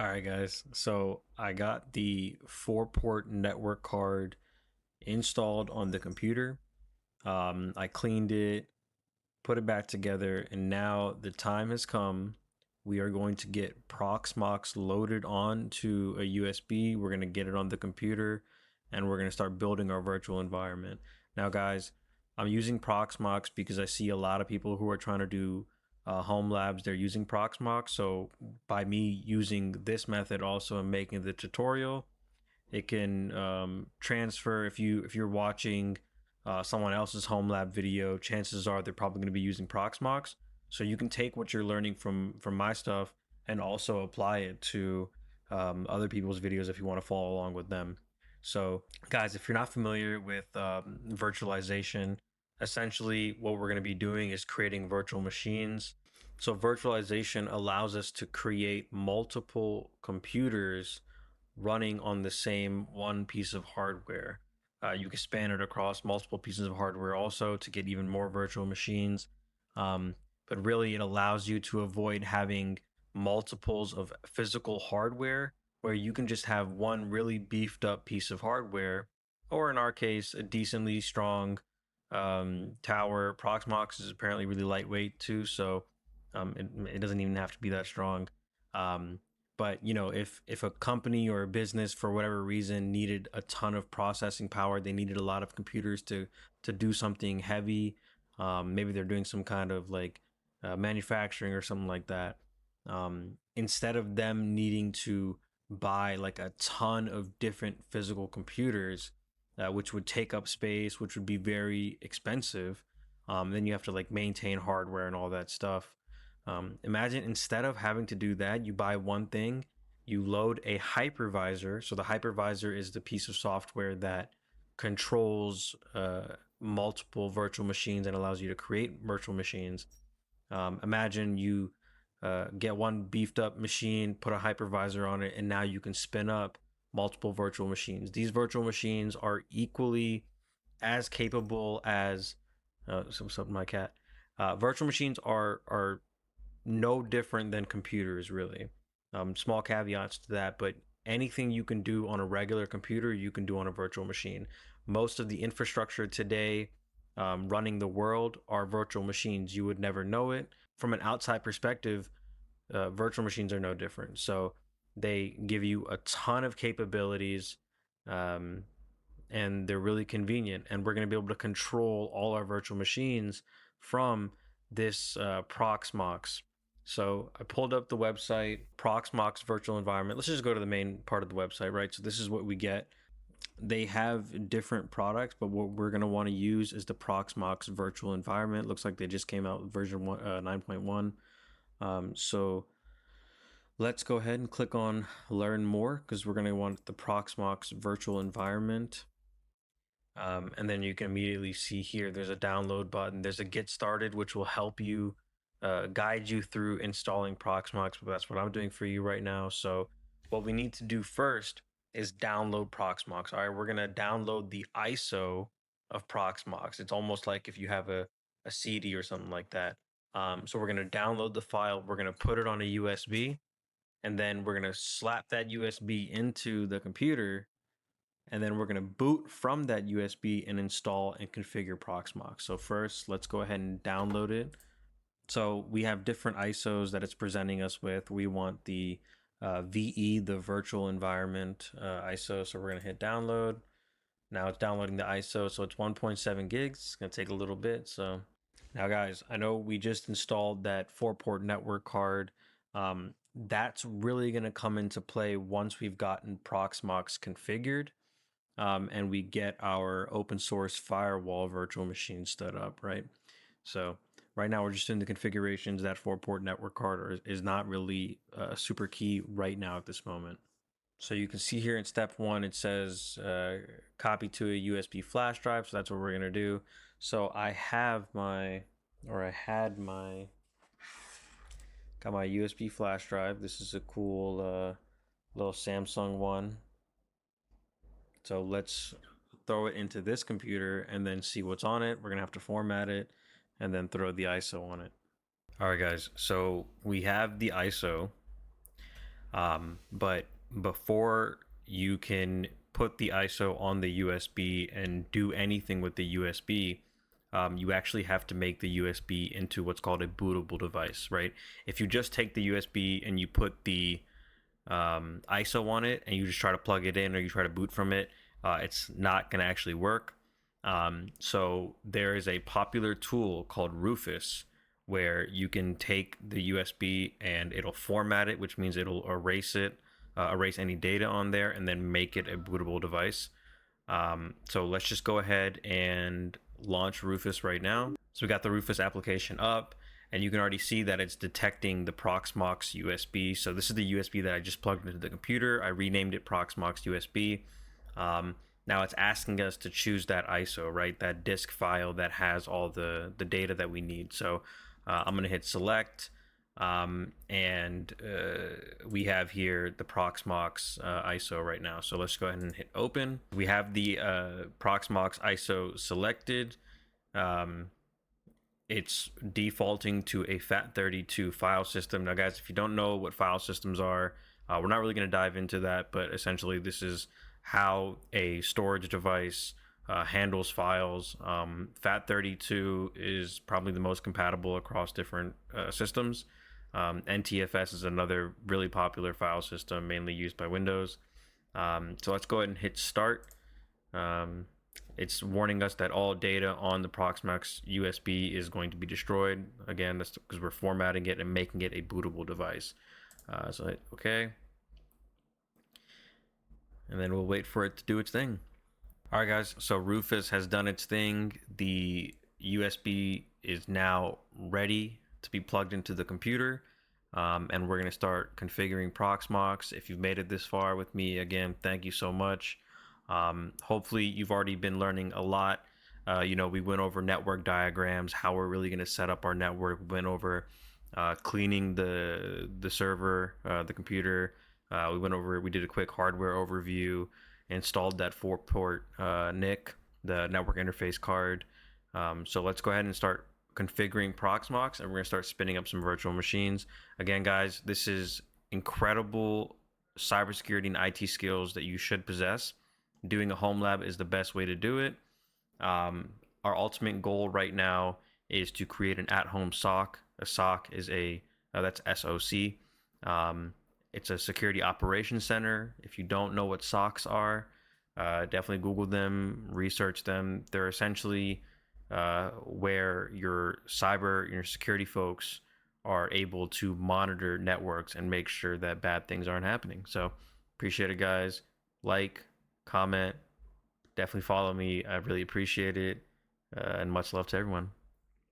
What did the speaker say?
All right, guys. So I got the 4-port network card installed on the computer. I cleaned it, put it back together, and now the time has come. We are going to get Proxmox loaded onto a USB. We're going to get it on the computer, and we're going to start building our virtual environment. Now, guys, I'm using Proxmox because I see a lot of people who are trying to do home labs. They're using Proxmox. So by me using this method also and making the tutorial, it can transfer. If you're watching someone else's home lab video, chances are they're probably going to be using Proxmox. So you can take what you're learning from my stuff and also apply it to other people's videos if you want to follow along with them. So, guys, if you're not familiar with virtualization, essentially what we're going to be doing is creating virtual machines. So, virtualization allows us to create multiple computers running on the same one piece of hardware. You can span it across multiple pieces of hardware also to get even more virtual machines. Um, but really, it allows you to avoid having multiples of physical hardware where you can just have one really beefed up piece of hardware, or in our case, a decently strong tower. Proxmox is apparently really lightweight too, so it doesn't even have to be that strong. Um, but if a company or a business for whatever reason needed a ton of processing power, they needed a lot of computers to do something heavy. Maybe they're doing some kind of like manufacturing or something like that. Instead of them needing to buy like a ton of different physical computers, which would take up space, which would be very expensive. Then you have to like maintain hardware and all that stuff. Imagine instead of having to do that, you buy one thing, you load a hypervisor. So the hypervisor is the piece of software that controls multiple virtual machines and allows you to create virtual machines. Imagine you get one beefed up machine, put a hypervisor on it, and now you can spin up multiple virtual machines. These virtual machines are equally as capable as something my cat. Virtual machines are no different than computers, really. Small caveats to that, but anything you can do on a regular computer, you can do on a virtual machine. Most of the infrastructure today running the world are virtual machines. You would never know it. From an outside perspective, virtual machines are no different. So they give you a ton of capabilities, um, and they're really convenient. And we're going to be able to control all our virtual machines from this Proxmox. So I pulled up the website, Proxmox virtual environment. Let's just go to the main part of the website, right? So this is what we get. They have different products, but what we're going to want to use is the Proxmox virtual environment. Looks like they just came out with version 9.1. So let's go ahead and click on learn more because we're going to want the Proxmox virtual environment. And then you can immediately see here there's a download button. There's a get started, which will help you guide you through installing Proxmox. But that's what I'm doing for you right now. So what we need to do first is download Proxmox. All right, we're gonna download the ISO of Proxmox. It's almost like if you have a CD or something like that. So we're gonna download the file. We're gonna put it on a USB, and then we're gonna slap that USB into the computer, and then we're going to boot from that USB and install and configure Proxmox. So first, let's go ahead and download it. So we have different ISOs that it's presenting us with. We want the VE, the virtual environment ISO. So we're going to hit download. Now it's downloading the ISO. So it's 1.7 gigs. It's going to take a little bit. So now, guys, I know we just installed that 4-port network card. That's really going to come into play once we've gotten Proxmox configured, and we get our open source firewall virtual machine stood up, right? So right now we're just in the configurations. That 4-port network card is not really super key right now at this moment. So you can see here in step one, it says copy to a USB flash drive. So that's what we're gonna do. So I had my got my USB flash drive. This is a cool little Samsung one. So let's throw it into this computer and then see what's on it. We're gonna have to format it and then throw the ISO on it. All right, guys, so we have the ISO. But before you can put the ISO on the USB and do anything with the USB, you actually have to make the USB into what's called a bootable device, right? If you just take the USB and you put the ISO on it and you just try to plug it in or you try to boot from it, it's not going to actually work. So there is a popular tool called Rufus where you can take the USB and it'll format it, which means it'll erase it, erase any data on there, and then make it a bootable device. So let's just go ahead and launch Rufus right now. So we got the Rufus application up, and you can already see that it's detecting the Proxmox USB. So this is the USB that I just plugged into the computer. I renamed it Proxmox USB. Now it's asking us to choose that ISO, right? That disk file that has all the data that we need. So I'm going to hit select. And we have here the Proxmox ISO right now. So let's go ahead and hit open. We have the Proxmox ISO selected. It's defaulting to a FAT32 file system. Now guys, if you don't know what file systems are, we're not really going to dive into that, but essentially this is how a storage device handles files. FAT32 is probably the most compatible across different systems. NTFS is another really popular file system, mainly used by Windows. So let's go ahead and hit start. It's warning us that all data on the Proxmox USB is going to be destroyed. Again, that's because we're formatting it and making it a bootable device. So hit OK. And then we'll wait for it to do its thing. All right, guys, so Rufus has done its thing. The USB is now ready to be plugged into the computer. And we're going to start configuring Proxmox. If you've made it this far with me, again, thank you so much. Hopefully you've already been learning a lot. We went over network diagrams, how we're really going to set up our network. We went over cleaning the server, the computer. We did a quick hardware overview, installed that 4-port NIC, the network interface card. So let's go ahead and start configuring Proxmox, and we're going to start spinning up some virtual machines. Again, guys, this is incredible cybersecurity and IT skills that you should possess. Doing a home lab is the best way to do it. Our ultimate goal right now is to create an at-home SOC. A SOC is that's SOC. It's a security operations center. If you don't know what SOCs are, definitely Google them, research them. They're essentially where your security folks are able to monitor networks and make sure that bad things aren't happening. So appreciate it, guys. Like, comment, definitely follow me. I really appreciate it. And much love to everyone.